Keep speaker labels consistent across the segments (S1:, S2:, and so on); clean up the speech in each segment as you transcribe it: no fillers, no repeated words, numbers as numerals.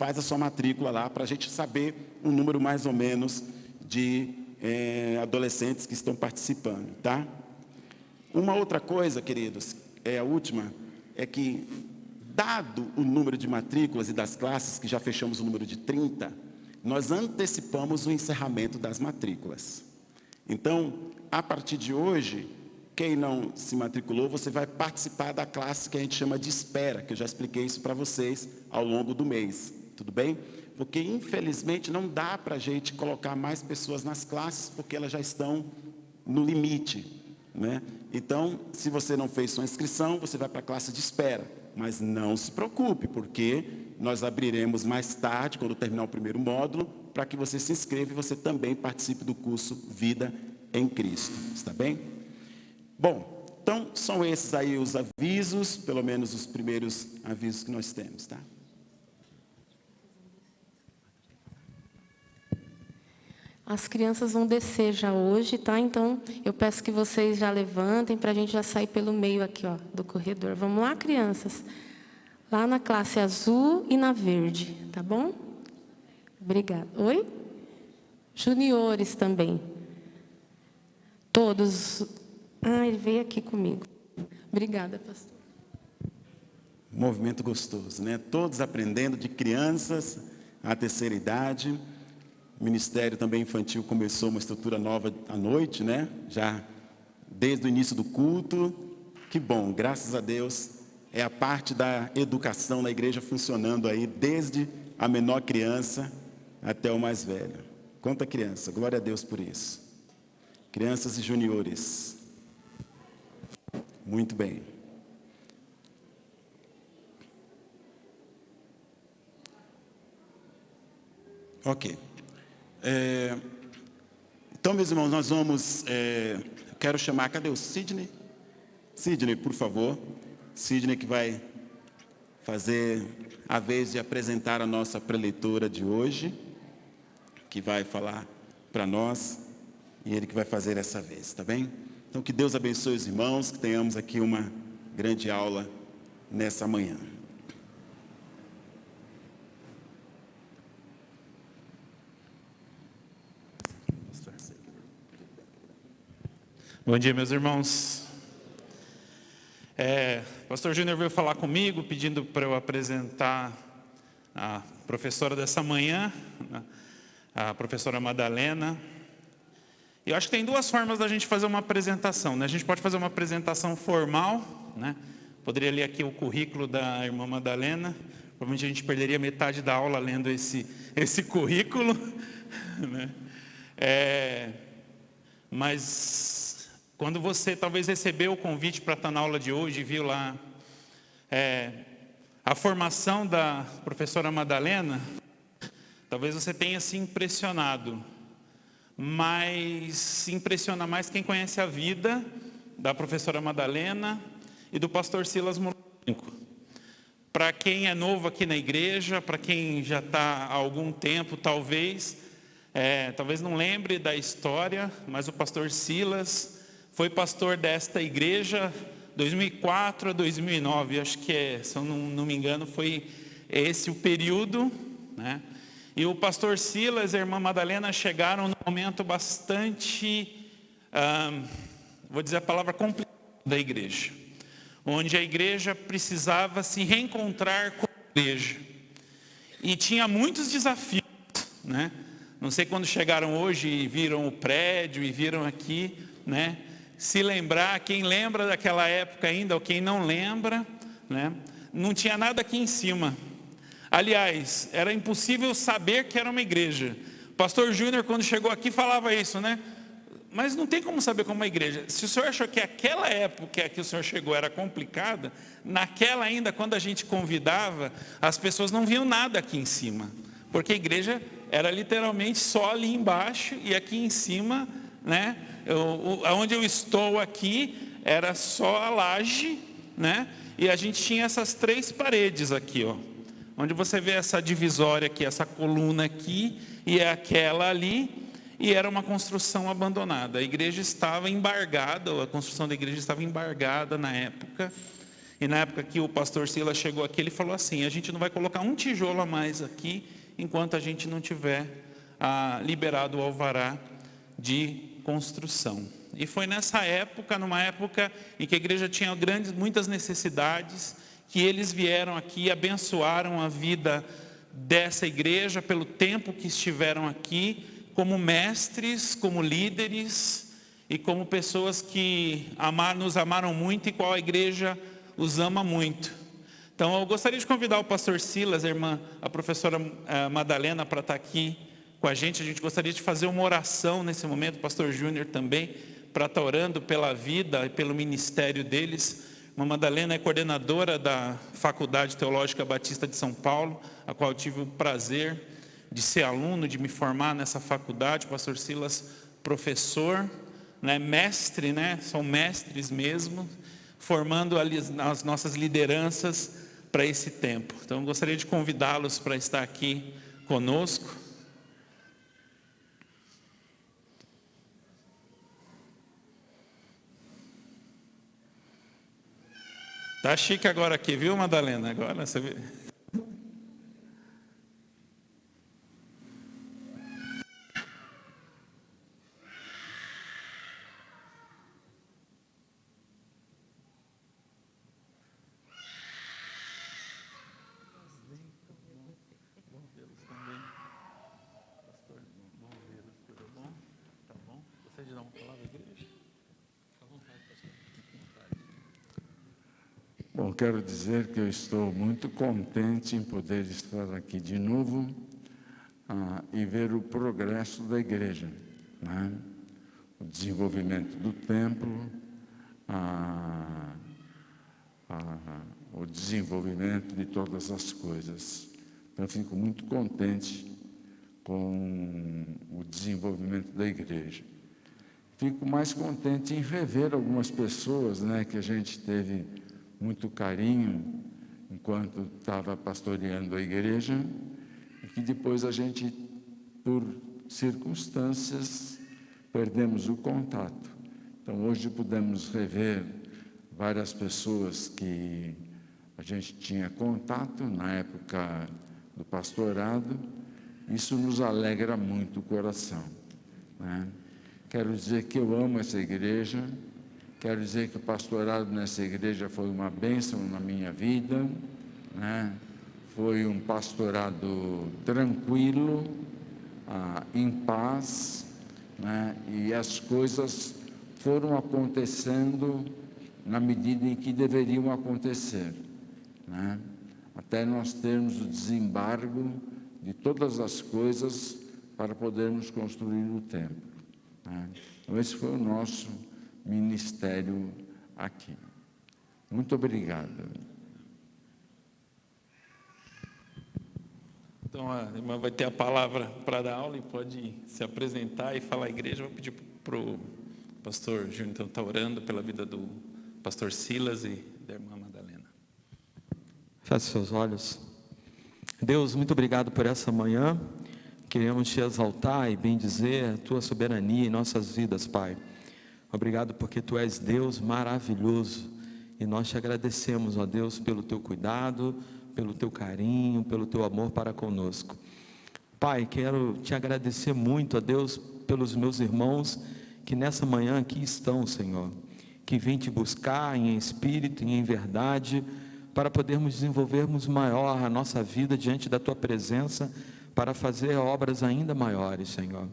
S1: faz a sua matrícula lá, para a gente saber o número mais ou menos de adolescentes que estão participando, tá? Uma outra coisa, queridos, a última, é que, dado o número de matrículas e das classes, que já fechamos o número de 30, nós antecipamos o encerramento das matrículas. Então, a partir de hoje, quem não se matriculou, você vai participar da classe que a gente chama de espera, que eu já expliquei isso para vocês ao longo do mês, tudo bem? Porque, infelizmente, não dá para a gente colocar mais pessoas nas classes, porque elas já estão no limite, né? Então, se você não fez sua inscrição, você vai para a classe de espera. Mas não se preocupe, porque nós abriremos mais tarde, quando terminar o primeiro módulo, para que você se inscreva e você também participe do curso Vida em Cristo. Está bem? Bom, então, são esses aí os avisos, pelo menos os primeiros avisos que nós temos, tá?
S2: As crianças vão descer já hoje, tá? Então, eu peço que vocês já levantem para a gente já sair pelo meio aqui, ó, do corredor. Vamos lá, crianças? Lá na classe azul e na verde, tá bom? Obrigada. Oi? Juniores também. Todos. Ah, ele veio aqui comigo. Obrigada, pastor.
S1: Movimento gostoso, né? Todos aprendendo, de crianças à terceira idade. O Ministério também Infantil começou uma estrutura nova à noite, né? Já desde o início do culto. Que bom, graças a Deus. É a parte da educação na igreja funcionando aí, desde a menor criança até o mais velho. Quanta criança, glória a Deus por isso. Crianças e juniores. Muito bem. Ok. Então, meus irmãos, nós vamos... quero chamar... Cadê o Sidney? Sidney, por favor. Sidney, que vai fazer a vez de apresentar a nossa preleitora de hoje, que vai falar para nós, e ele que vai fazer essa vez, tá bem? Então, que Deus abençoe os irmãos, que tenhamos aqui uma grande aula nessa manhã.
S3: Bom dia, meus irmãos. O pastor Júnior veio falar comigo, pedindo para eu apresentar a professora dessa manhã, a professora Madalena. E eu acho que tem duas formas da gente fazer uma apresentação, né? A gente pode fazer uma apresentação formal, né? Poderia ler aqui o currículo da irmã Madalena. Provavelmente a gente perderia metade da aula lendo esse currículo, né? Mas quando você talvez recebeu o convite para estar na aula de hoje e viu lá a formação da professora Madalena, talvez você tenha se impressionado, mas impressiona mais quem conhece a vida da professora Madalena e do pastor Silas Molenco. Para quem é novo aqui na igreja, para quem já está há algum tempo, talvez não lembre da história, mas o pastor Silas foi pastor desta igreja 2004 a 2009, acho que se eu não me engano, foi esse o período, né? E o pastor Silas e a irmã Madalena chegaram num momento bastante, vou dizer a palavra complicada da igreja, onde a igreja precisava se reencontrar com a igreja. E tinha muitos desafios, né? Não sei quando chegaram hoje e viram o prédio e viram aqui, né? Se lembrar, quem lembra daquela época ainda, ou quem não lembra, né? Não tinha nada aqui em cima. Aliás, era impossível saber que era uma igreja. O pastor Júnior, quando chegou aqui, falava isso, né? Mas não tem como saber como é uma igreja. Se o senhor achou que aquela época que o senhor chegou era complicada, naquela ainda, quando a gente convidava, as pessoas não viam nada aqui em cima. Porque a igreja era literalmente só ali embaixo e aqui em cima, né? Onde eu estou aqui era só a laje, né? E a gente tinha essas três paredes aqui, ó, onde você vê essa divisória aqui, essa coluna aqui e aquela ali, e era uma construção abandonada. A igreja estava embargada, a construção da igreja estava embargada na época, E na época que o pastor Silas chegou aqui, ele falou assim: a gente não vai colocar um tijolo a mais aqui, enquanto a gente não tiver liberado o alvará de construção. E foi nessa época, numa época em que a igreja tinha muitas necessidades, que eles vieram aqui e abençoaram a vida dessa igreja pelo tempo que estiveram aqui, como mestres, como líderes e como pessoas que nos amaram muito e qual a igreja os ama muito. Então eu gostaria de convidar o pastor Silas, a professora Madalena, para estar aqui com a gente gostaria de fazer uma oração nesse momento, o pastor Júnior também, para estar orando pela vida e pelo ministério deles. A Madalena é coordenadora da Faculdade Teológica Batista de São Paulo, a qual eu tive o prazer de ser aluno, de me formar nessa faculdade. O pastor Silas, professor, mestre, são mestres mesmo, formando as nossas lideranças para esse tempo. Então eu gostaria de convidá-los para estar aqui conosco. Tá chique agora aqui, viu, Madalena? Agora você vê.
S4: Bom, quero dizer que eu estou muito contente em poder estar aqui de novo e ver o progresso da igreja, o desenvolvimento do templo, o desenvolvimento de todas as coisas. Então, eu fico muito contente com o desenvolvimento da igreja. Fico mais contente em rever algumas pessoas, que a gente teve muito carinho enquanto estava pastoreando a igreja, e que depois a gente, por circunstâncias, perdemos o contato. Então, hoje podemos rever várias pessoas que a gente tinha contato na época do pastorado. Isso nos alegra muito o coração, Quero dizer que eu amo essa igreja. Quero dizer que o pastorado nessa igreja foi uma bênção na minha vida, Foi um pastorado tranquilo, em paz, E as coisas foram acontecendo na medida em que deveriam acontecer, Até nós termos o desembargo de todas as coisas para podermos construir o templo, Então, esse foi o nosso ministério aqui. Muito obrigado.
S3: Então a irmã vai ter a palavra para dar aula e pode se apresentar e falar à igreja. Vou pedir para o pastor Júnior então estar orando pela vida do pastor Silas e da irmã Madalena.
S5: Feche seus olhos. Deus, muito obrigado por essa manhã. Queremos te exaltar e bendizer a tua soberania em nossas vidas, Pai. Obrigado porque Tu és Deus maravilhoso e nós te agradecemos, ó Deus, pelo Teu cuidado, pelo Teu carinho, pelo Teu amor para conosco. Pai, quero te agradecer muito, ó Deus, pelos meus irmãos que nessa manhã aqui estão, Senhor, que vêm Te buscar em espírito e em verdade, para podermos desenvolvermos maior a nossa vida diante da Tua presença, para fazer obras ainda maiores, Senhor.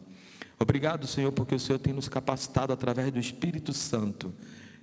S5: Obrigado, Senhor, porque o Senhor tem nos capacitado através do Espírito Santo.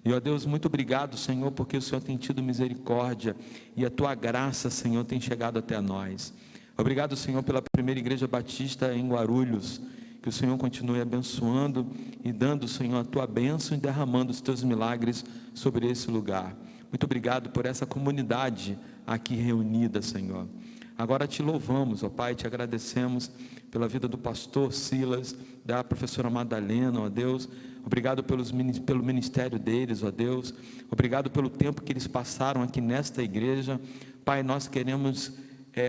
S5: E, ó Deus, muito obrigado, Senhor, porque o Senhor tem tido misericórdia e a Tua graça, Senhor, tem chegado até nós. Obrigado, Senhor, pela primeira igreja batista em Guarulhos. Que o Senhor continue abençoando e dando, Senhor, a Tua bênção e derramando os Teus milagres sobre esse lugar. Muito obrigado por essa comunidade aqui reunida, Senhor. Agora te louvamos, ó Pai, te agradecemos pela vida do pastor Silas, da professora Madalena, ó Deus. Obrigado pelo ministério deles, ó Deus. Obrigado pelo tempo que eles passaram aqui nesta igreja. Pai, nós queremos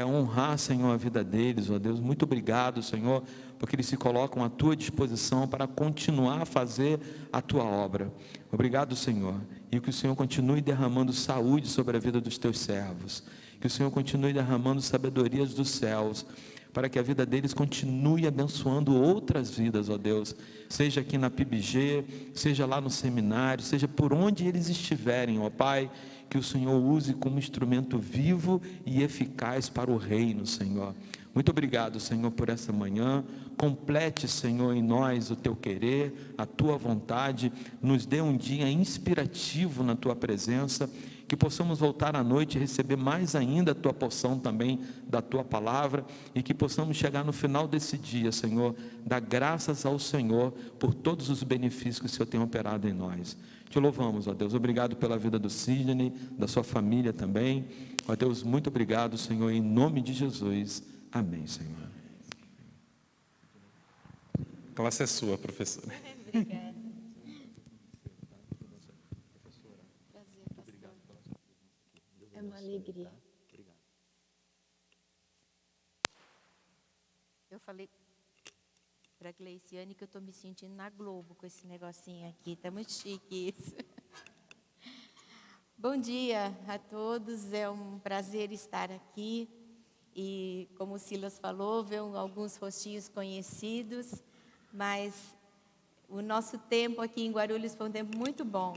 S5: honrar, Senhor, a vida deles, ó Deus. Muito obrigado, Senhor, porque eles se colocam à tua disposição para continuar a fazer a tua obra. Obrigado, Senhor, e que o Senhor continue derramando saúde sobre a vida dos teus servos, que o Senhor continue derramando sabedorias dos céus, para que a vida deles continue abençoando outras vidas, ó Deus, seja aqui na PIBG, seja lá no seminário, seja por onde eles estiverem, ó Pai, que o Senhor use como instrumento vivo e eficaz para o reino, Senhor. Muito obrigado, Senhor, por essa manhã. Complete, Senhor, em nós o teu querer, a tua vontade. Nos dê um dia inspirativo na tua presença, que possamos voltar à noite e receber mais ainda a tua porção também da tua palavra, e que possamos chegar no final desse dia, Senhor, dar graças ao Senhor por todos os benefícios que o Senhor tem operado em nós. Te louvamos, ó Deus. Obrigado pela vida do Sidney, da sua família também. Ó Deus, muito obrigado, Senhor, em nome de Jesus. Amém, Senhor.
S3: A classe é sua, professora.
S6: Obrigada. Prazer, pastor. É uma alegria. Eu falei para a Gleiciane que eu estou me sentindo na Globo com esse negocinho aqui. Está muito chique isso. Bom dia a todos. É um prazer estar aqui. E, como o Silas falou, ver alguns rostinhos conhecidos, mas o nosso tempo aqui em Guarulhos foi um tempo muito bom.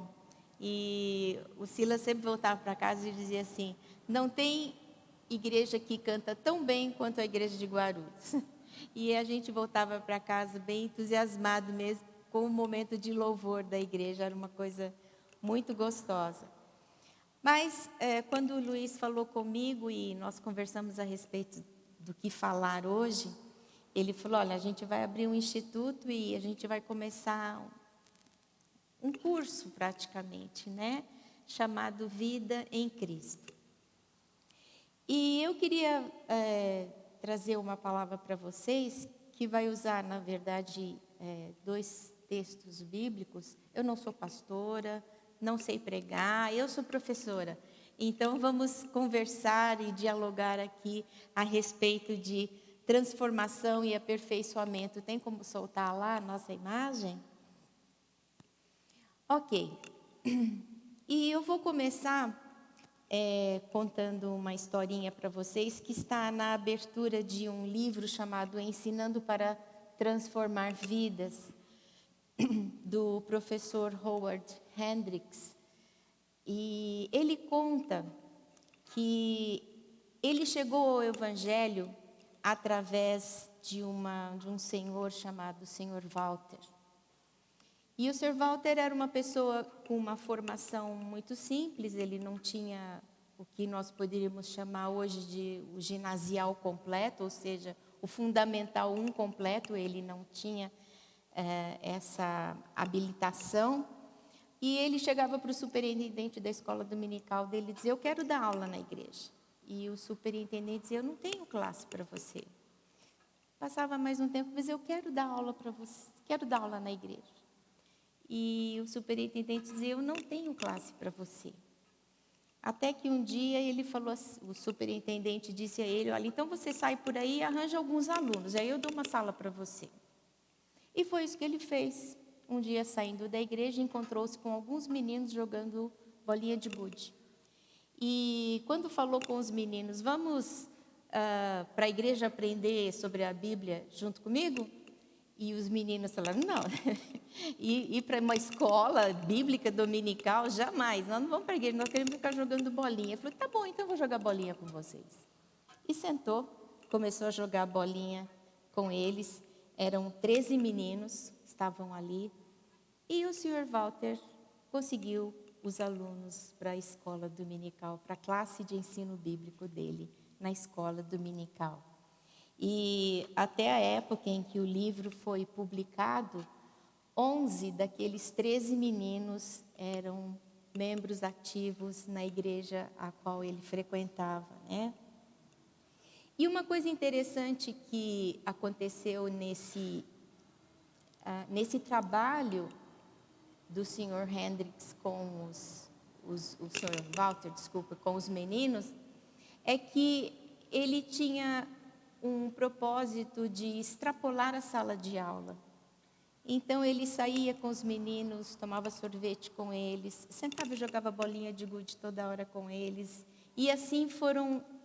S6: E o Silas sempre voltava para casa e dizia assim: não tem igreja que canta tão bem quanto a igreja de Guarulhos. E a gente voltava para casa bem entusiasmado mesmo com o momento de louvor da igreja, era uma coisa muito gostosa. Mas, quando o Luiz falou comigo e nós conversamos a respeito do que falar hoje, ele falou: olha, a gente vai abrir um instituto e a gente vai começar um curso praticamente, né? Chamado Vida em Cristo. E eu queria trazer uma palavra para vocês, que vai usar, na verdade, 2 textos bíblicos. Eu não sou pastora, não sei pregar, eu sou professora. Então, vamos conversar e dialogar aqui a respeito de transformação e aperfeiçoamento. Tem como soltar lá a nossa imagem? Ok. E eu vou começar contando uma historinha para vocês, que está na abertura de um livro chamado Ensinando para Transformar Vidas, do professor Howard Hendricks. E ele conta que ele chegou ao Evangelho através de um senhor chamado Sr. Walter. E o Sr. Walter era uma pessoa com uma formação muito simples, ele não tinha o que nós poderíamos chamar hoje de o ginasial completo, ou seja, o Fundamental 1 completo, ele não tinha essa habilitação. E ele chegava para o superintendente da escola dominical dele e dizia: eu quero dar aula na igreja. E o superintendente dizia: eu não tenho classe para você. Passava mais um tempo, mas eu quero dar aula para você, quero dar aula na igreja. E o superintendente dizia: eu não tenho classe para você. Até que um dia ele falou, o superintendente disse a ele: olha, então você sai por aí e arranja alguns alunos, aí eu dou uma sala para você. E foi isso que ele fez. Um dia, saindo da igreja, encontrou-se com alguns meninos jogando bolinha de gude. E quando falou com os meninos: vamos para a igreja aprender sobre a Bíblia junto comigo? E os meninos falaram: não, ir para uma escola bíblica dominical, jamais, nós não vamos para a igreja, nós queremos ficar jogando bolinha. Ele falou: tá bom, então eu vou jogar bolinha com vocês. E sentou, começou a jogar bolinha com eles. Eram 13 meninos, estavam ali, e o Sr. Walter conseguiu os alunos para a escola dominical, para a classe de ensino bíblico dele, na escola dominical. E até a época em que o livro foi publicado, 11 daqueles 13 meninos eram membros ativos na igreja a qual ele frequentava, né? E uma coisa interessante que aconteceu nesse trabalho do Sr. Hendricks com o Sr. Walter, com os meninos, é que ele tinha um propósito de extrapolar a sala de aula. Então ele saía com os meninos, tomava sorvete com eles, sentava e jogava bolinha de gude toda hora com eles. E assim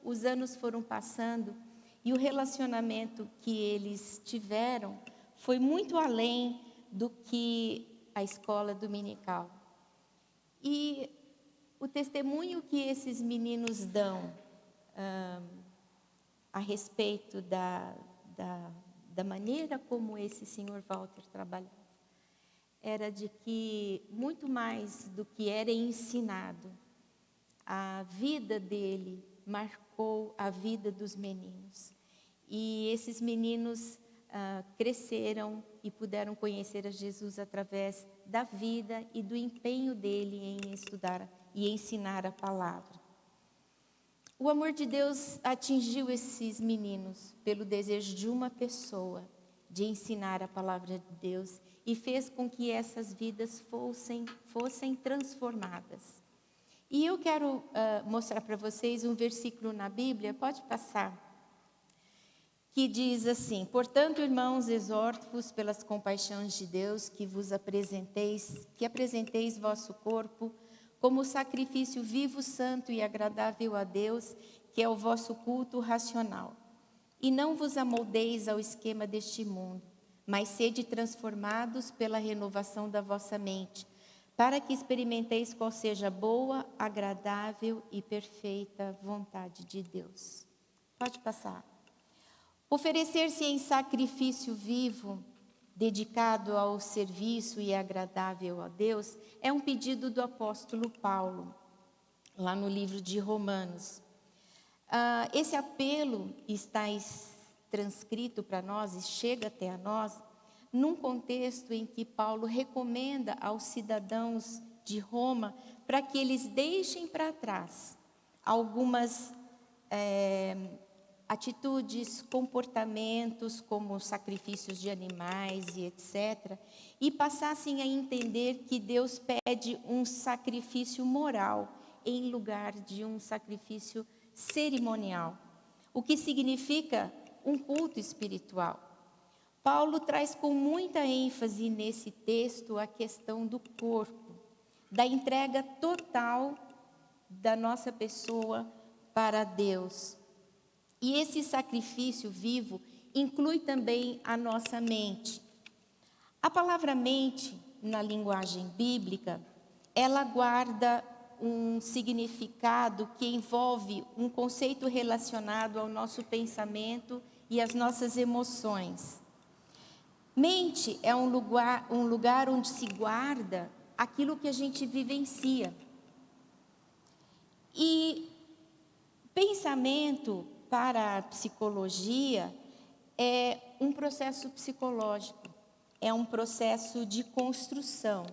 S6: os anos foram passando e o relacionamento que eles tiveram foi muito além do que a escola dominical. E o testemunho que esses meninos dão a respeito da maneira como esse senhor Walter trabalhava, era de que, muito mais do que era ensinado, a vida dele marcou a vida dos meninos. E esses meninos cresceram e puderam conhecer a Jesus através da vida e do empenho dele em estudar e ensinar a palavra. O amor de Deus atingiu esses meninos pelo desejo de uma pessoa de ensinar a palavra de Deus e fez com que essas vidas fossem transformadas. E eu quero mostrar para vocês um versículo na Bíblia, pode passar, que diz assim: portanto, irmãos, exorto-vos pelas compaixões de Deus que apresenteis vosso corpo como sacrifício vivo, santo e agradável a Deus, que é o vosso culto racional. E não vos amoldeis ao esquema deste mundo, mas sede transformados pela renovação da vossa mente, para que experimenteis qual seja a boa, agradável e perfeita vontade de Deus. Pode passar. Oferecer-se em sacrifício vivo, dedicado ao serviço e agradável a Deus, é um pedido do apóstolo Paulo, lá no livro de Romanos. Esse apelo está transcrito para nós e chega até a nós num contexto em que Paulo recomenda aos cidadãos de Roma para que eles deixem para trás algumas atitudes, comportamentos como sacrifícios de animais e etc. E passassem a entender que Deus pede um sacrifício moral em lugar de um sacrifício cerimonial, o que significa um culto espiritual. Paulo traz com muita ênfase nesse texto a questão do corpo, da entrega total da nossa pessoa para Deus. E esse sacrifício vivo inclui também a nossa mente. A palavra mente, na linguagem bíblica, ela guarda um significado que envolve um conceito relacionado ao nosso pensamento e às nossas emoções. Mente é um lugar onde se guarda aquilo que a gente vivencia. E pensamento, para a psicologia, é um processo psicológico, é um processo de construção.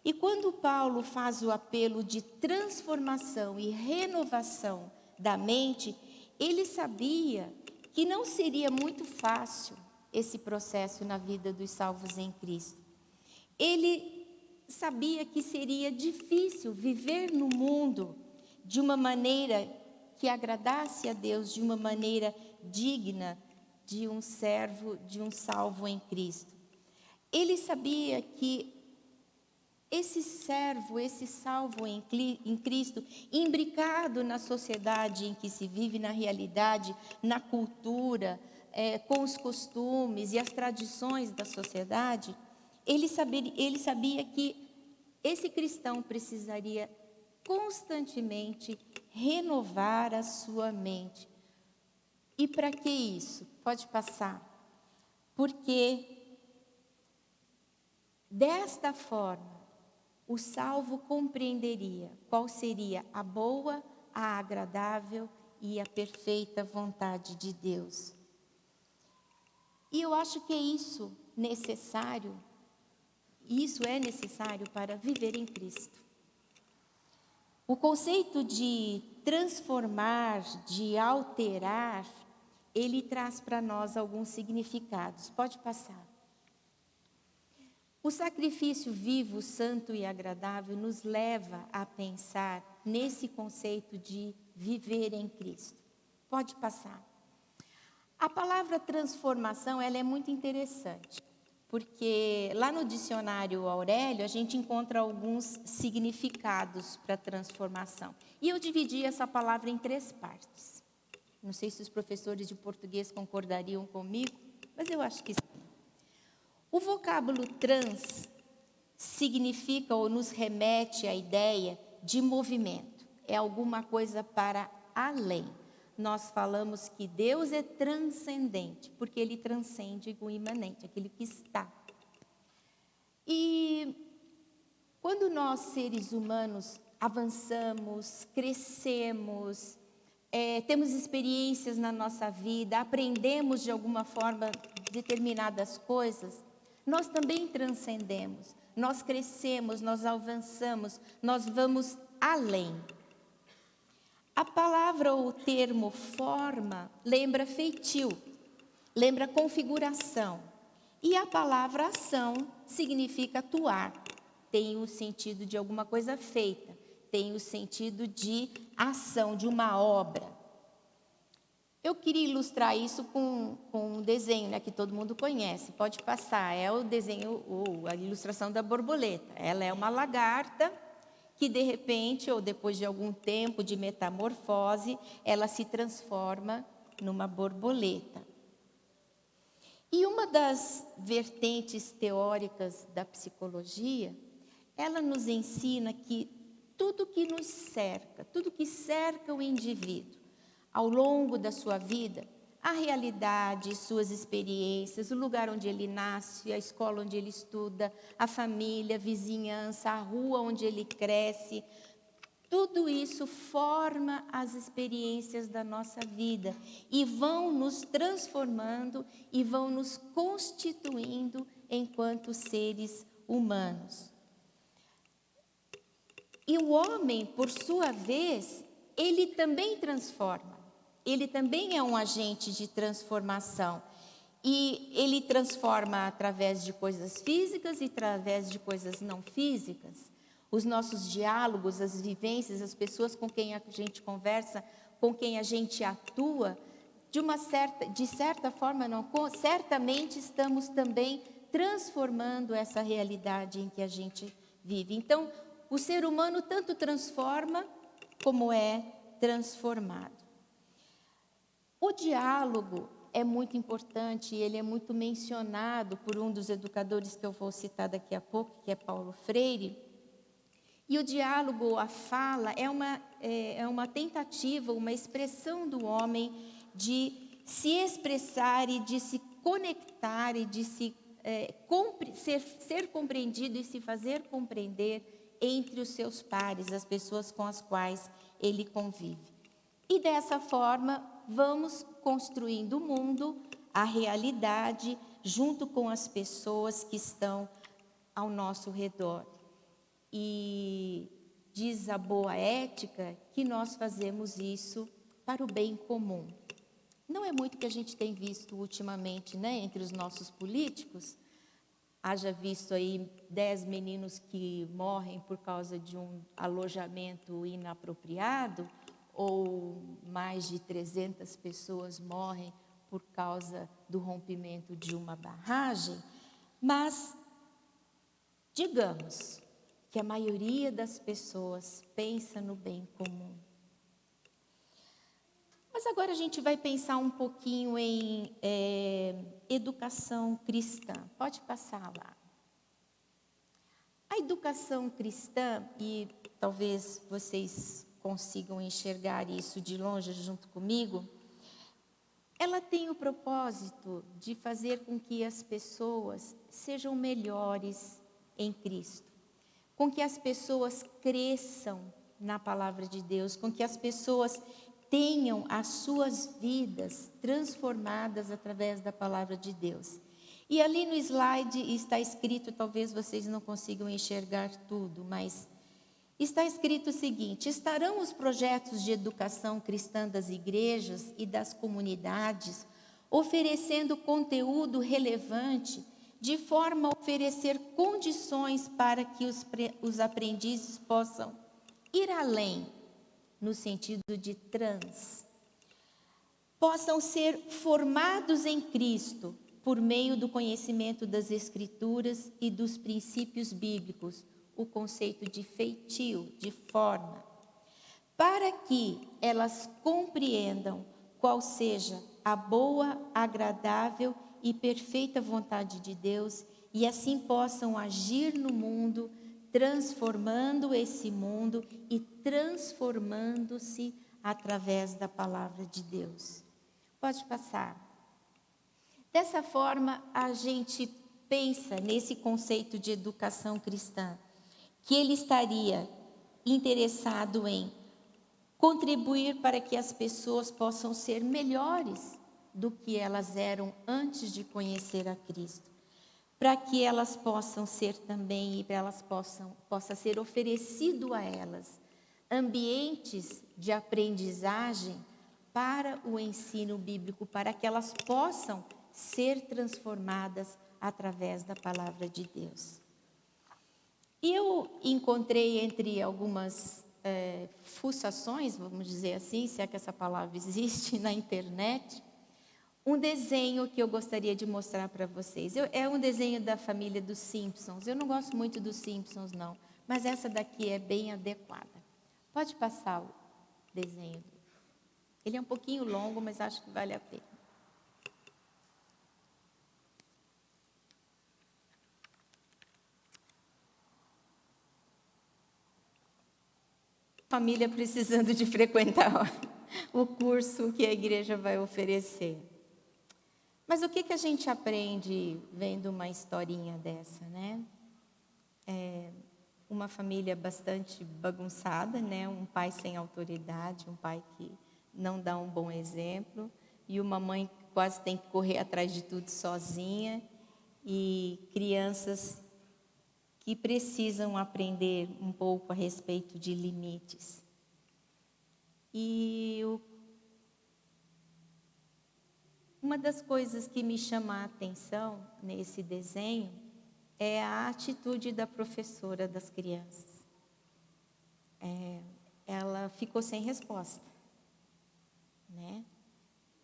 S6: E quando Paulo faz o apelo de transformação e renovação da mente, ele sabia que não seria muito fácil esse processo na vida dos salvos em Cristo. Ele sabia que seria difícil viver no mundo de uma maneira que agradasse a Deus, de uma maneira digna de um servo, de um salvo em Cristo. Ele sabia que esse servo, esse salvo em Cristo, imbricado na sociedade em que se vive, na realidade, na cultura, com os costumes e as tradições da sociedade, ele sabia que esse cristão precisaria constantemente renovar a sua mente. E para que isso? Pode passar. Porque desta forma, o salvo compreenderia qual seria a boa, a agradável e a perfeita vontade de Deus. E eu acho que isso é necessário para viver em Cristo. O conceito de transformar, de alterar, ele traz para nós alguns significados. Pode passar. O sacrifício vivo, santo e agradável nos leva a pensar nesse conceito de viver em Cristo. Pode passar. A palavra transformação, ela é muito interessante, porque lá no dicionário Aurélio, a gente encontra alguns significados para transformação. E eu dividi essa palavra em 3 partes. Não sei se os professores de português concordariam comigo, mas eu acho que sim. O vocábulo trans significa ou nos remete à ideia de movimento. É alguma coisa para além. Nós falamos que Deus é transcendente, porque Ele transcende o imanente, aquele que está. E quando nós, seres humanos, avançamos, crescemos, temos experiências na nossa vida, aprendemos de alguma forma determinadas coisas, nós também transcendemos, nós crescemos, nós avançamos, nós vamos além. A palavra ou o termo forma lembra feitio, lembra configuração. E a palavra ação significa atuar, tem o sentido de alguma coisa feita, tem o sentido de ação, de uma obra. Eu queria ilustrar isso com um desenho, né, que todo mundo conhece, pode passar, é o desenho, a ilustração da borboleta. Ela é uma lagarta que de repente, ou depois de algum tempo de metamorfose, ela se transforma numa borboleta. E uma das vertentes teóricas da psicologia, ela nos ensina que tudo que nos cerca, tudo que cerca o indivíduo, ao longo da sua vida, a realidade, suas experiências, o lugar onde ele nasce, a escola onde ele estuda, a família, a vizinhança, a rua onde ele cresce, tudo isso forma as experiências da nossa vida e vão nos transformando e vão nos constituindo enquanto seres humanos. E o homem, por sua vez, ele também transforma. Ele também é um agente de transformação. E ele transforma através de coisas físicas e através de coisas não físicas. Os nossos diálogos, as vivências, as pessoas com quem a gente conversa, com quem a gente atua, de certa forma, certamente estamos também transformando essa realidade em que a gente vive. Então, o ser humano tanto transforma como é transformado. O diálogo é muito importante, ele é muito mencionado por um dos educadores que eu vou citar daqui a pouco, que é Paulo Freire. E o diálogo, a fala, é uma tentativa, uma expressão do homem de se expressar e de se conectar e de ser compreendido e se fazer compreender entre os seus pares, as pessoas com as quais ele convive. E dessa forma, vamos construindo o mundo, a realidade, junto com as pessoas que estão ao nosso redor. E diz a boa ética que nós fazemos isso para o bem comum. Não é muito que a gente tem visto ultimamente, né, entre os nossos políticos. Haja visto aí 10 meninos que morrem por causa de um alojamento inapropriado, ou mais de 300 pessoas morrem por causa do rompimento de uma barragem, mas digamos que a maioria das pessoas pensa no bem comum. Mas agora a gente vai pensar um pouquinho em educação cristã. Pode passar lá. A educação cristã, e talvez vocês consigam enxergar isso de longe junto comigo, ela tem o propósito de fazer com que as pessoas sejam melhores em Cristo, com que as pessoas cresçam na palavra de Deus, com que as pessoas tenham as suas vidas transformadas através da palavra de Deus. E ali no slide está escrito, talvez vocês não consigam enxergar tudo, mas está escrito o seguinte: estarão os projetos de educação cristã das igrejas e das comunidades oferecendo conteúdo relevante de forma a oferecer condições para que os aprendizes possam ir além, no sentido de trans. possam ser formados em Cristo por meio do conhecimento das Escrituras e dos princípios bíblicos, o conceito de feitio, de forma, para que elas compreendam qual seja a boa, agradável e perfeita vontade de Deus e assim possam agir no mundo, transformando esse mundo e transformando-se através da palavra de Deus. Pode passar. Dessa forma, a gente pensa nesse conceito de educação cristã, que ele estaria interessado em contribuir para que as pessoas possam ser melhores do que elas eram antes de conhecer a Cristo, para que elas possam ser também, e para elas possa ser oferecido a elas ambientes de aprendizagem para o ensino bíblico, para que elas possam ser transformadas através da palavra de Deus. E eu encontrei entre algumas fuçações, vamos dizer assim, se é que essa palavra existe na internet, um desenho que eu gostaria de mostrar para vocês. É um desenho da família dos Simpsons. Eu não gosto muito dos Simpsons, não, mas essa daqui é bem adequada. Pode passar o desenho. Ele é um pouquinho longo, mas acho que vale a pena. Família precisando de frequentar o curso que a igreja vai oferecer. Mas o que a gente aprende vendo uma historinha dessa, né? Uma família bastante bagunçada, né? Um pai sem autoridade, um pai que não dá um bom exemplo, e uma mãe que quase tem que correr atrás de tudo sozinha, e crianças que precisam aprender um pouco a respeito de limites. E uma das coisas que me chama a atenção nesse desenho é a atitude da professora das crianças. Ela ficou sem resposta, né?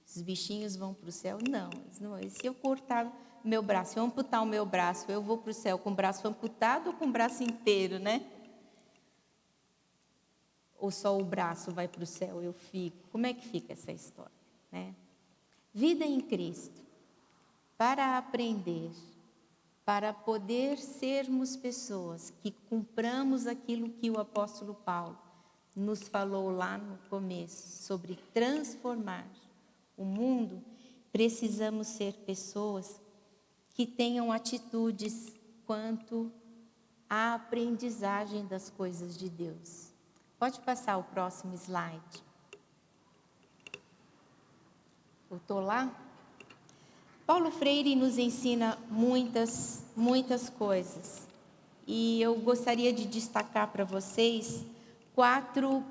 S6: Os bichinhos vão para o céu? Não. Se eu cortar meu braço, se eu amputar o meu braço, eu vou para o céu com o braço amputado ou com o braço inteiro, né? Ou só o braço vai para o céu, eu fico. Como é que fica essa história, né? Vida em Cristo, para aprender, para poder sermos pessoas que cumpramos aquilo que o apóstolo Paulo nos falou lá no começo, sobre transformar o mundo, precisamos ser pessoas que tenham atitudes quanto à aprendizagem das coisas de Deus. Pode passar o próximo slide. Voltou lá? Paulo Freire nos ensina muitas coisas. E eu gostaria de destacar para vocês quatro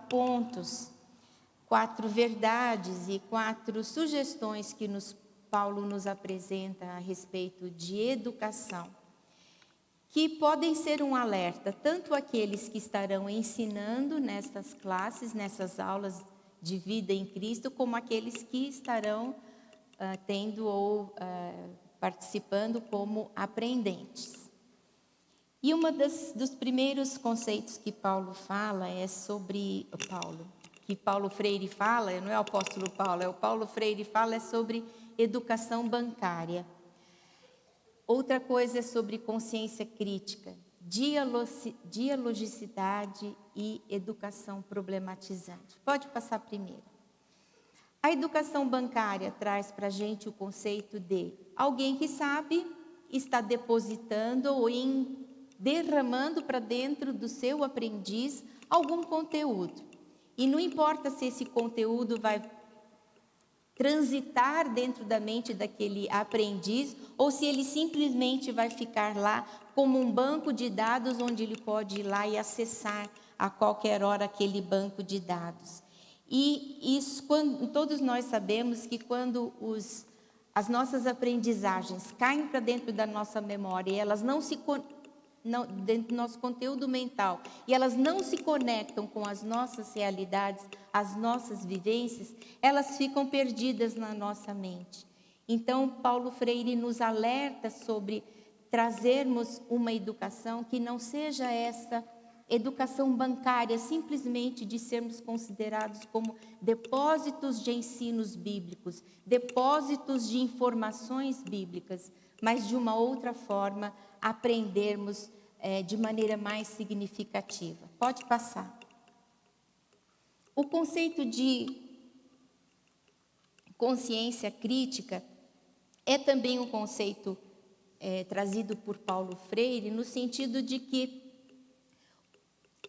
S6: pontos, 4 verdades e 4 sugestões que Paulo nos apresenta a respeito de educação, que podem ser um alerta, tanto àqueles que estarão ensinando nestas classes, nessas aulas de vida em Cristo, como aqueles que estarão tendo ou participando como aprendentes. E dos primeiros conceitos que Paulo fala é sobre que Paulo Freire fala, não é o apóstolo Paulo, é o Paulo Freire fala, é sobre educação bancária. Outra coisa é sobre consciência crítica, dialogicidade e educação problematizante. Pode passar primeiro. A educação bancária traz para a gente o conceito de alguém que sabe, está depositando ou derramando para dentro do seu aprendiz algum conteúdo. E não importa se esse conteúdo vai transitar dentro da mente daquele aprendiz ou se ele simplesmente vai ficar lá como um banco de dados onde ele pode ir lá e acessar a qualquer hora aquele banco de dados. E isso, todos nós sabemos que quando as nossas aprendizagens caem para dentro da nossa memória e elas não dentro do nosso conteúdo mental, e elas não se conectam com as nossas realidades, as nossas vivências, elas ficam perdidas na nossa mente. Então, Paulo Freire nos alerta sobre trazermos uma educação que não seja essa educação bancária, simplesmente de sermos considerados como depósitos de ensinos bíblicos, depósitos de informações bíblicas, mas de uma outra forma aprendermos de maneira mais significativa. Pode passar. O conceito de consciência crítica é também um conceito trazido por Paulo Freire, no sentido de que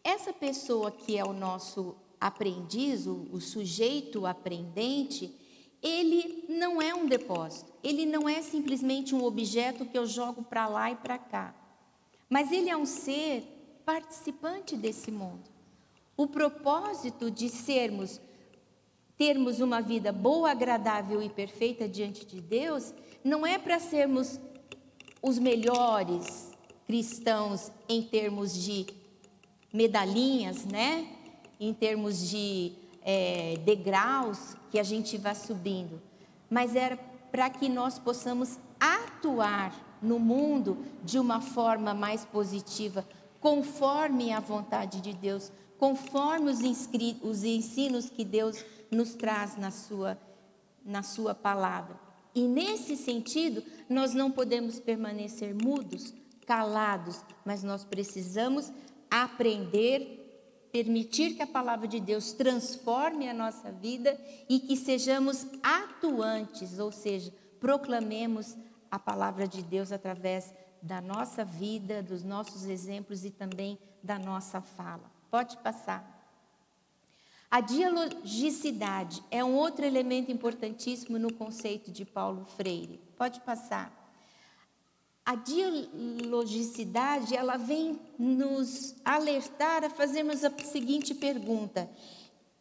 S6: essa pessoa que é o nosso aprendiz, o sujeito aprendente, ele não é um depósito, ele não é simplesmente um objeto que eu jogo para lá e para cá, mas ele é um ser participante desse mundo. O propósito de termos uma vida boa, agradável e perfeita diante de Deus, não é para sermos os melhores cristãos em termos de medalhinhas, né? Em termos de degraus que a gente vai subindo, mas era para que nós possamos atuar no mundo de uma forma mais positiva, conforme a vontade de Deus, conforme os ensinos que Deus nos traz na sua palavra. E nesse sentido, nós não podemos permanecer mudos, calados, mas nós precisamos aprender, permitir que a palavra de Deus transforme a nossa vida e que sejamos atuantes, ou seja, proclamemos a palavra de Deus através da nossa vida, dos nossos exemplos e também da nossa fala. Pode passar. A dialogicidade é um outro elemento importantíssimo no conceito de Paulo Freire. Pode passar. A dialogicidade, ela vem nos alertar a fazermos a seguinte pergunta: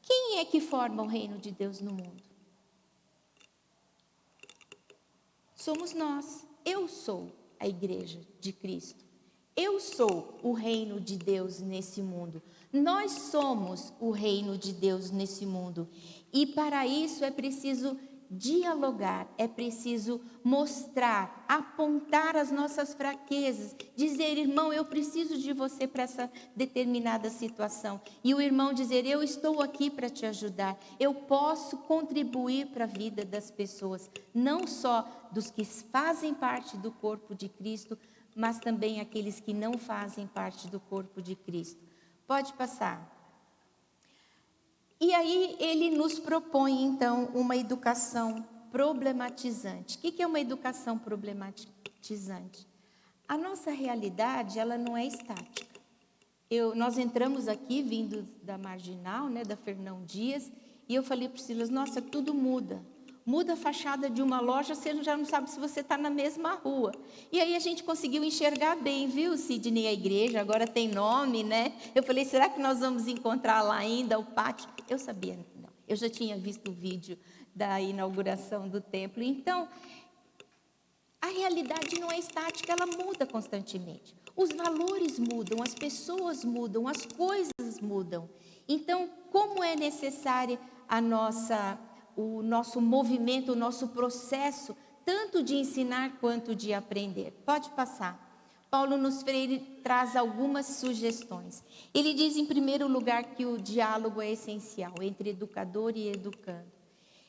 S6: quem é que forma o reino de Deus no mundo? Somos nós. Eu sou a igreja de Cristo. Eu sou o reino de Deus nesse mundo. Nós somos o reino de Deus nesse mundo. E para isso é preciso dialogar, é preciso mostrar, apontar as nossas fraquezas, dizer: irmão, eu preciso de você para essa determinada situação. E o irmão dizer: eu estou aqui para te ajudar, eu posso contribuir para a vida das pessoas, não só dos que fazem parte do corpo de Cristo, mas também aqueles que não fazem parte do corpo de Cristo. Pode passar. E aí ele nos propõe, então, uma educação problematizante. O que é uma educação problematizante? A nossa realidade, ela não é estática. Nós entramos aqui, vindo da Marginal, né, da Fernão Dias, e eu falei para o Silas: nossa, tudo muda. Muda a fachada de uma loja, você já não sabe se você está na mesma rua. E aí a gente conseguiu enxergar bem, viu, Sidney, a igreja, agora tem nome, né? Eu falei: será que nós vamos encontrar lá ainda o pátio? Eu sabia, não. Eu já tinha visto o vídeo da inauguração do templo. Então, a realidade não é estática, ela muda constantemente. Os valores mudam, as pessoas mudam, as coisas mudam. Então, como é necessária o nosso movimento, o nosso processo, tanto de ensinar quanto de aprender? Pode passar. Paulo nos Freire traz algumas sugestões. Ele diz, em primeiro lugar, que o diálogo é essencial entre educador e educando.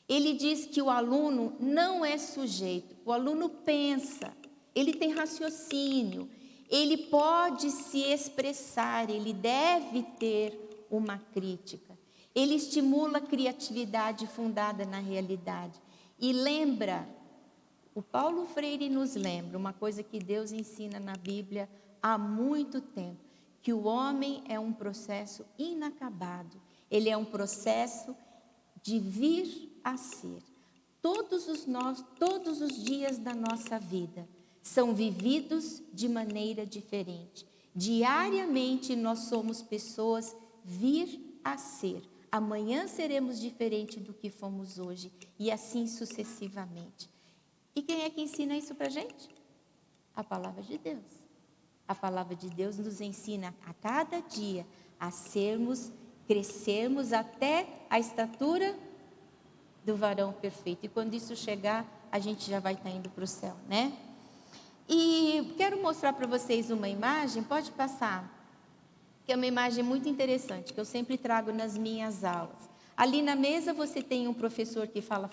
S6: Ele diz que o aluno não é sujeito, o aluno pensa, ele tem raciocínio, ele pode se expressar, ele deve ter uma crítica. Ele estimula a criatividade fundada na realidade. E o Paulo Freire nos lembra uma coisa que Deus ensina na Bíblia há muito tempo, que o homem é um processo inacabado. Ele é um processo de vir a ser. Todos os dias da nossa vida são vividos de maneira diferente. Diariamente nós somos pessoas vir a ser. Amanhã seremos diferente do que fomos hoje, e assim sucessivamente. E quem é que ensina isso para a gente? A palavra de Deus. A palavra de Deus nos ensina a cada dia a crescermos até a estatura do varão perfeito. E quando isso chegar, a gente já vai estar indo para o céu, né? E quero mostrar para vocês uma imagem, pode passar, que é uma imagem muito interessante, que eu sempre trago nas minhas aulas. Ali na mesa você tem um professor que fala,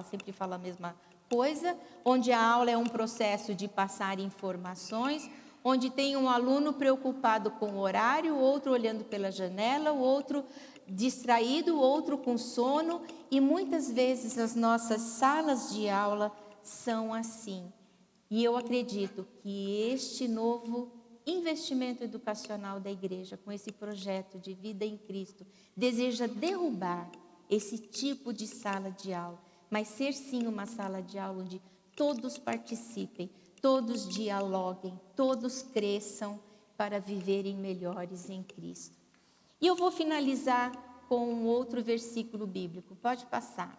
S6: sempre fala a mesma coisa, onde a aula é um processo de passar informações, onde tem um aluno preocupado com o horário, o outro olhando pela janela, o outro distraído, o outro com sono, e muitas vezes as nossas salas de aula são assim. E eu acredito que este novo investimento educacional da igreja, com esse projeto de vida em Cristo, deseja derrubar esse tipo de sala de aula, mas ser sim uma sala de aula onde todos participem, todos dialoguem, todos cresçam para viverem melhores em Cristo. E eu vou finalizar com um outro versículo bíblico, pode passar.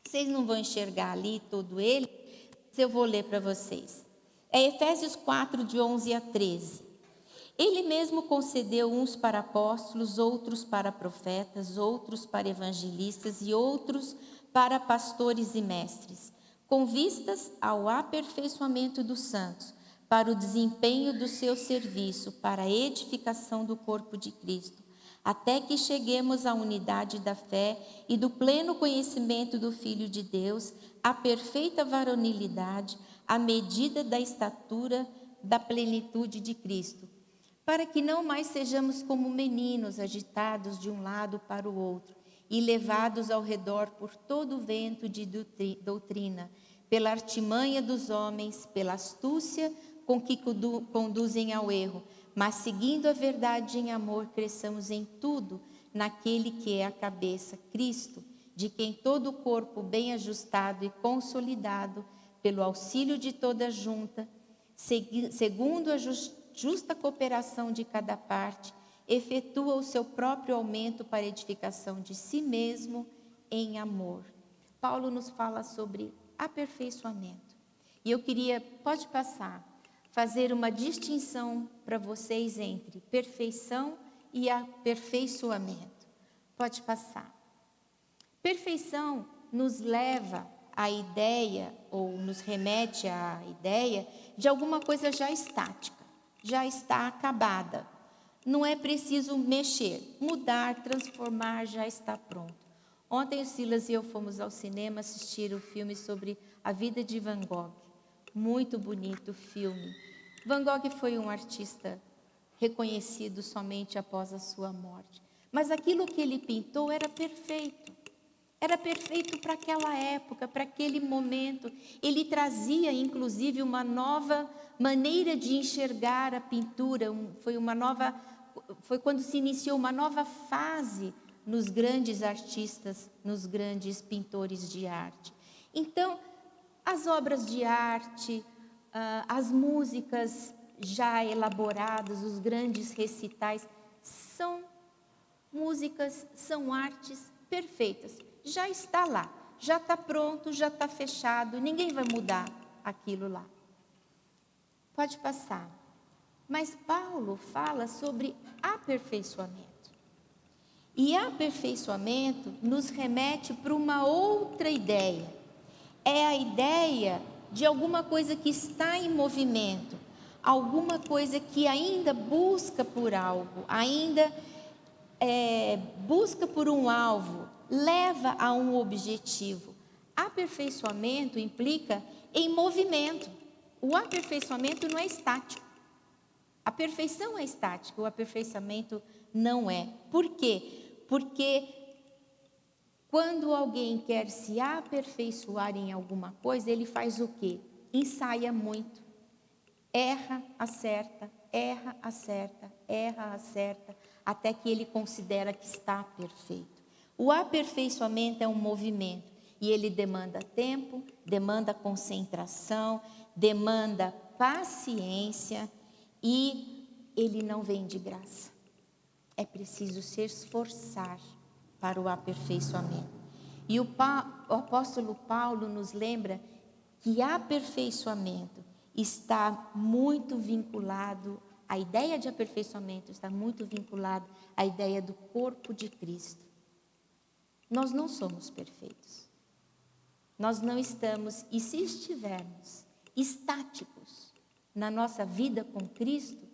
S6: Vocês não vão enxergar ali todo ele, mas eu vou ler para vocês. É Efésios 4, de 11 a 13. Ele mesmo concedeu uns para apóstolos, outros para profetas, outros para evangelistas e outros para pastores e mestres, com vistas ao aperfeiçoamento dos santos, para o desempenho do seu serviço, para a edificação do corpo de Cristo, até que cheguemos à unidade da fé e do pleno conhecimento do Filho de Deus, à perfeita varonilidade, à medida da estatura da plenitude de Cristo, para que não mais sejamos como meninos agitados de um lado para o outro e levados ao redor por todo o vento de doutrina, pela artimanha dos homens, pela astúcia com que conduzem ao erro, mas seguindo a verdade em amor, cresçamos em tudo naquele que é a cabeça, Cristo, de quem todo o corpo bem ajustado e consolidado, pelo auxílio de toda junta, segundo a justa cooperação de cada parte, efetua o seu próprio aumento para a edificação de si mesmo em amor. Paulo nos fala sobre aperfeiçoamento. E eu queria, pode passar, fazer uma distinção para vocês entre perfeição e aperfeiçoamento. Pode passar. Perfeição nos leva à ideia, ou nos remete à ideia de alguma coisa já estática, já está acabada. Não é preciso mexer, mudar, transformar, já está pronto. Ontem o Silas e eu fomos ao cinema assistir o filme sobre a vida de Van Gogh. Muito bonito o filme. Van Gogh foi um artista reconhecido somente após a sua morte. Mas aquilo que ele pintou era perfeito. Era perfeito para aquela época, para aquele momento. Ele trazia, inclusive, uma nova maneira de enxergar a pintura. Foi quando se iniciou uma nova fase nos grandes artistas, nos grandes pintores de arte. Então, as obras de arte, as músicas já elaboradas, os grandes recitais, são músicas, são artes perfeitas. Já está lá, já está pronto, já está fechado, ninguém vai mudar aquilo lá. Pode passar. Mas Paulo fala sobre aperfeiçoamento. E aperfeiçoamento nos remete para uma outra ideia. É a ideia de alguma coisa que está em movimento, alguma coisa que ainda busca por algo, ainda busca por um alvo, leva a um objetivo. Aperfeiçoamento implica em movimento. O aperfeiçoamento não é estático. A perfeição é estática, o aperfeiçoamento não é. Por quê? Porque quando alguém quer se aperfeiçoar em alguma coisa, ele faz o quê? Ensaia muito. Erra, acerta, erra, acerta, erra, acerta, até que ele considera que está perfeito. O aperfeiçoamento é um movimento e ele demanda tempo, demanda concentração, demanda paciência e ele não vem de graça. É preciso se esforçar para o aperfeiçoamento. E o apóstolo Paulo nos lembra que aperfeiçoamento está muito vinculado, a ideia de aperfeiçoamento está muito vinculada à ideia do corpo de Cristo. Nós não somos perfeitos. Nós não estamos, e se estivermos estáticos na nossa vida com Cristo,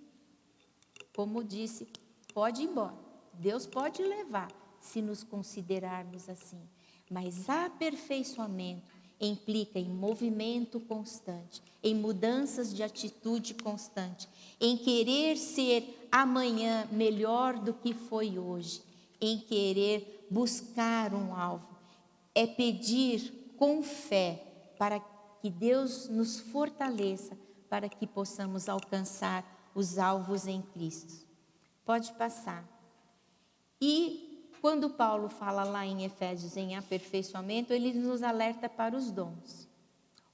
S6: como disse, pode ir embora. Deus pode levar, se nos considerarmos assim. Mas aperfeiçoamento implica em movimento constante, em mudanças de atitude constante, em querer ser amanhã melhor do que foi hoje, em querer buscar um alvo. É pedir com fé para que Deus nos fortaleça, para que possamos alcançar os alvos em Cristo. Pode passar. E quando Paulo fala lá em Efésios em aperfeiçoamento, ele nos alerta para os dons.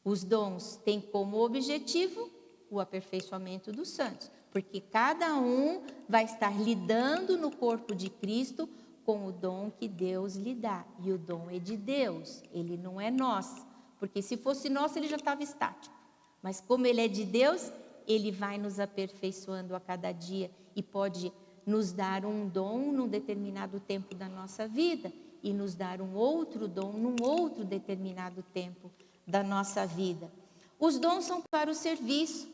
S6: Os dons têm como objetivo o aperfeiçoamento dos santos, porque cada um vai estar lidando no corpo de Cristo com o dom que Deus lhe dá. E o dom é de Deus, ele não é nosso, porque se fosse nosso ele já estava estático. Mas como ele é de Deus, ele vai nos aperfeiçoando a cada dia e pode nos dar um dom num determinado tempo da nossa vida e nos dar um outro dom num outro determinado tempo da nossa vida. Os dons são para o serviço,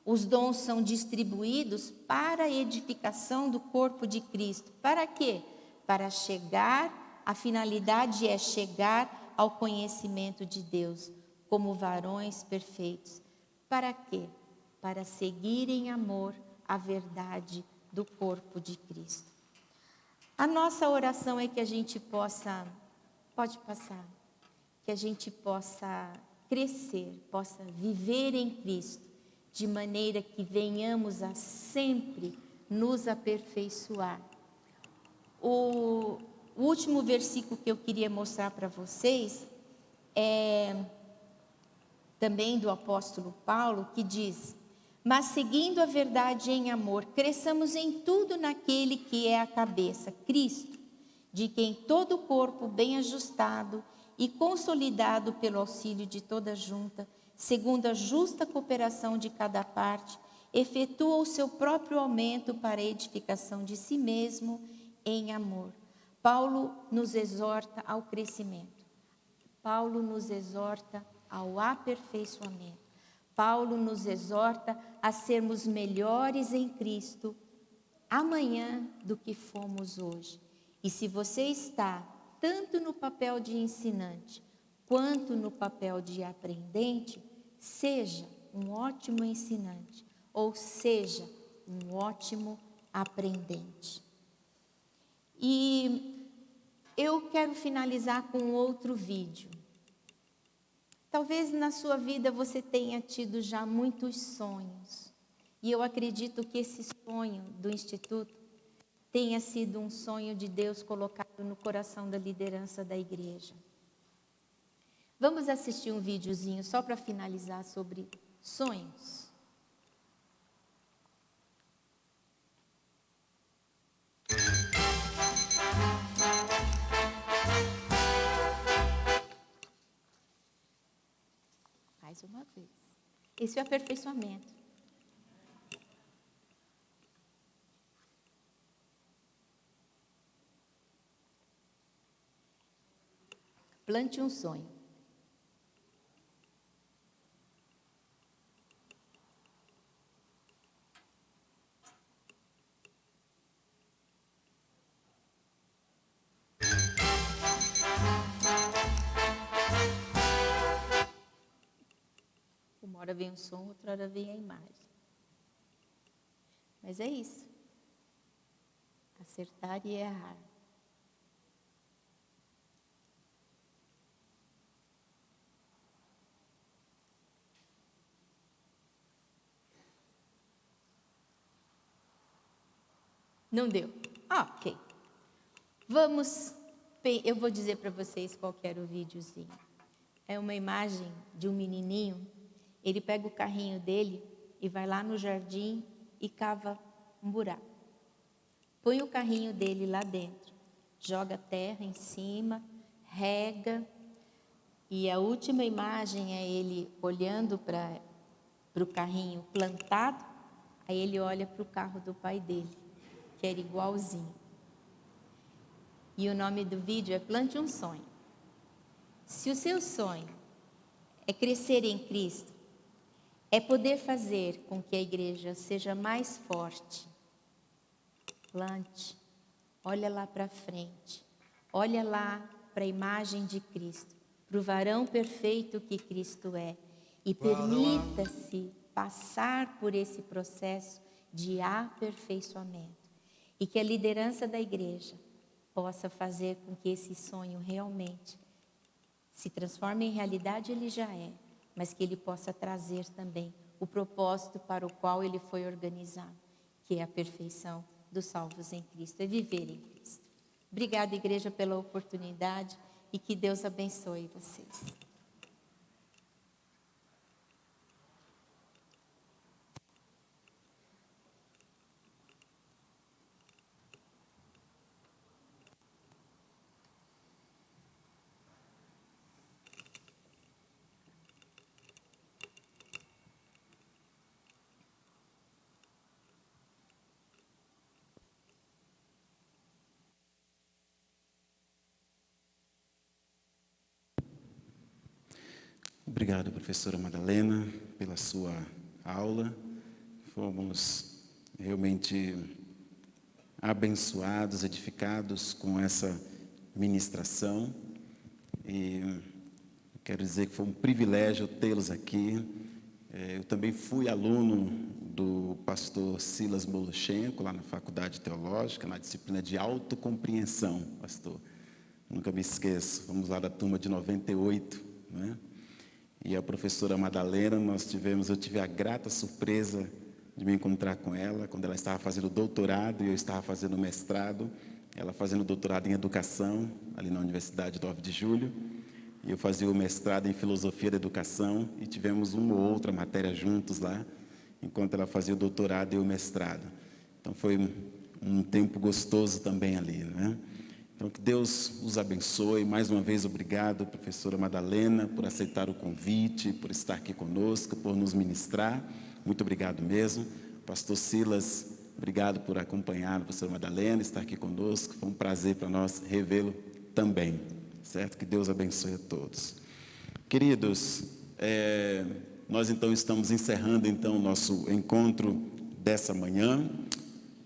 S6: os dons são distribuídos para a edificação do corpo de Cristo. Para quê? Para chegar, a finalidade é chegar ao conhecimento de Deus, como varões perfeitos. Para quê? Para seguir em amor a verdade do corpo de Cristo. A nossa oração é que a gente possa, pode passar, que a gente possa crescer, possa viver em Cristo, de maneira que venhamos a sempre nos aperfeiçoar. O último versículo que eu queria mostrar para vocês é também do apóstolo Paulo, que diz: mas seguindo a verdade em amor, cresçamos em tudo naquele que é a cabeça, Cristo, de quem todo o corpo bem ajustado e consolidado pelo auxílio de toda junta, segundo a justa cooperação de cada parte, efetua o seu próprio aumento para a edificação de si mesmo em amor. Paulo nos exorta ao crescimento. Paulo nos exorta ao aperfeiçoamento. Paulo nos exorta a sermos melhores em Cristo amanhã do que fomos hoje. E se você está tanto no papel de ensinante quanto no papel de aprendente, seja um ótimo ensinante ou seja um ótimo aprendente. E eu quero finalizar com outro vídeo. Talvez na sua vida você tenha tido já muitos sonhos. E eu acredito que esse sonho do Instituto tenha sido um sonho de Deus colocado no coração da liderança da igreja. Vamos assistir um videozinho só para finalizar sobre sonhos. Mais uma vez. Esse é o aperfeiçoamento. Plante um sonho. Uma hora vem o som, outra hora vem a imagem. Mas é isso. Acertar e errar. Não deu. Ok. Eu vou dizer para vocês qual que era o videozinho. É uma imagem de um menininho. Ele pega o carrinho dele e vai lá no jardim e cava um buraco. Põe o carrinho dele lá dentro, joga terra em cima, rega. E a última imagem é ele olhando para para o carrinho plantado, aí ele olha para o carro do pai dele, que era igualzinho. E o nome do vídeo é Plante um Sonho. Se o seu sonho é crescer em Cristo, é poder fazer com que a igreja seja mais forte, plante, olha lá para frente, olha lá para a imagem de Cristo, para o varão perfeito que Cristo é, e permita-se passar por esse processo de aperfeiçoamento, e que a liderança da igreja possa fazer com que esse sonho realmente se transforme em realidade. Ele já é, mas que ele possa trazer também o propósito para o qual ele foi organizado, que é a perfeição dos salvos em Cristo, é viver em Cristo. Obrigada, igreja, pela oportunidade, e que Deus abençoe vocês.
S1: Obrigado, professora Madalena, pela sua aula. Fomos realmente abençoados, edificados com essa ministração. E quero dizer que foi um privilégio tê-los aqui. Eu também fui aluno do pastor Silas Moloshenko, lá na Faculdade Teológica, na disciplina de autocompreensão, pastor. Nunca me esqueço. Vamos lá da turma de 98, né? E a professora Madalena, eu tive a grata surpresa de me encontrar com ela, quando ela estava fazendo doutorado e eu estava fazendo mestrado, ela fazendo doutorado em educação, ali na Universidade 9 de Julho, e eu fazia o mestrado em filosofia da educação, e tivemos uma ou outra matéria juntos lá, enquanto ela fazia o doutorado e o mestrado. Então foi um tempo gostoso também ali, né? Então, que Deus os abençoe. Mais uma vez, obrigado, professora Madalena, por aceitar o convite, por estar aqui conosco, por nos ministrar. Muito obrigado mesmo. Pastor Silas, obrigado por acompanhar a professora Madalena, estar aqui conosco. Foi um prazer para nós revê-lo também. Certo? Que Deus abençoe a todos. Queridos, nós então estamos encerrando então o nosso encontro dessa manhã.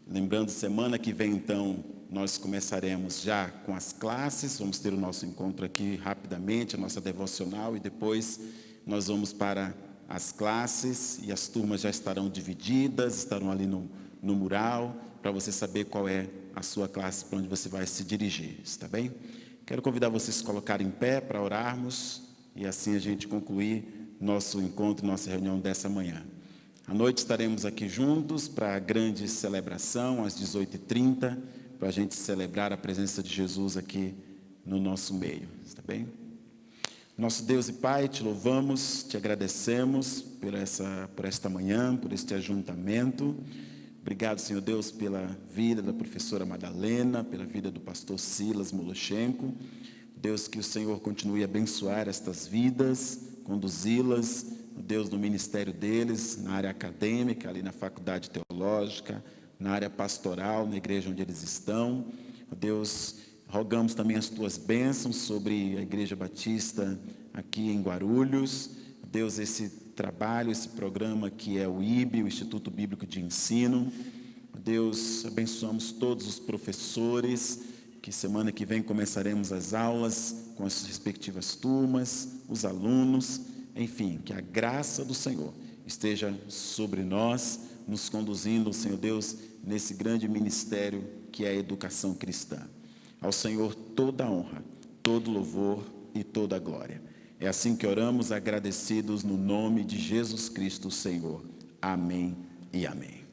S1: Lembrando, semana que vem, então, nós começaremos já com as classes, vamos ter o nosso encontro aqui rapidamente, a nossa devocional, e depois nós vamos para as classes, e as turmas já estarão divididas, estarão ali no mural, para você saber qual é a sua classe, para onde você vai se dirigir, está bem? Quero convidar vocês a se colocarem em pé para orarmos, e assim a gente concluir nosso encontro, nossa reunião dessa manhã. À noite estaremos aqui juntos para a grande celebração, às 18h30, para a gente celebrar a presença de Jesus aqui no nosso meio, está bem? Nosso Deus e Pai, te louvamos, te agradecemos por esta manhã, por este ajuntamento. Obrigado, Senhor Deus, pela vida da professora Madalena, pela vida do pastor Silas Moloshenko. Deus, que o Senhor continue a abençoar estas vidas, conduzi-las, Deus, no ministério deles, na área acadêmica, ali na faculdade teológica, na área pastoral, na igreja onde eles estão. Deus, rogamos também as tuas bênçãos sobre a Igreja Batista aqui em Guarulhos. Deus, esse trabalho, esse programa que é o IB, o Instituto Bíblico de Ensino. Deus, abençoamos todos os professores, que semana que vem começaremos as aulas com as respectivas turmas, os alunos, enfim, que a graça do Senhor esteja sobre nós, nos conduzindo, Senhor Deus, nesse grande ministério que é a educação cristã. Ao Senhor toda a honra, todo louvor e toda a glória. É assim que oramos, agradecidos no nome de Jesus Cristo, Senhor. Amém e amém.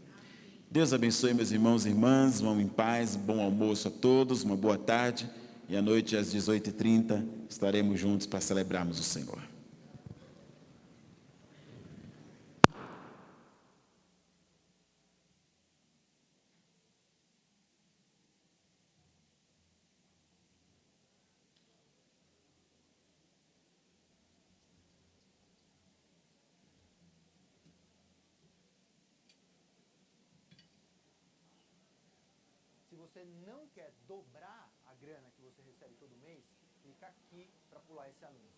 S1: Deus abençoe meus irmãos e irmãs, vão em paz, bom almoço a todos, uma boa tarde, e à noite às 18h30 estaremos juntos para celebrarmos o Senhor.
S7: você não quer dobrar a grana que você recebe todo mês, clica aqui para pular esse anúncio.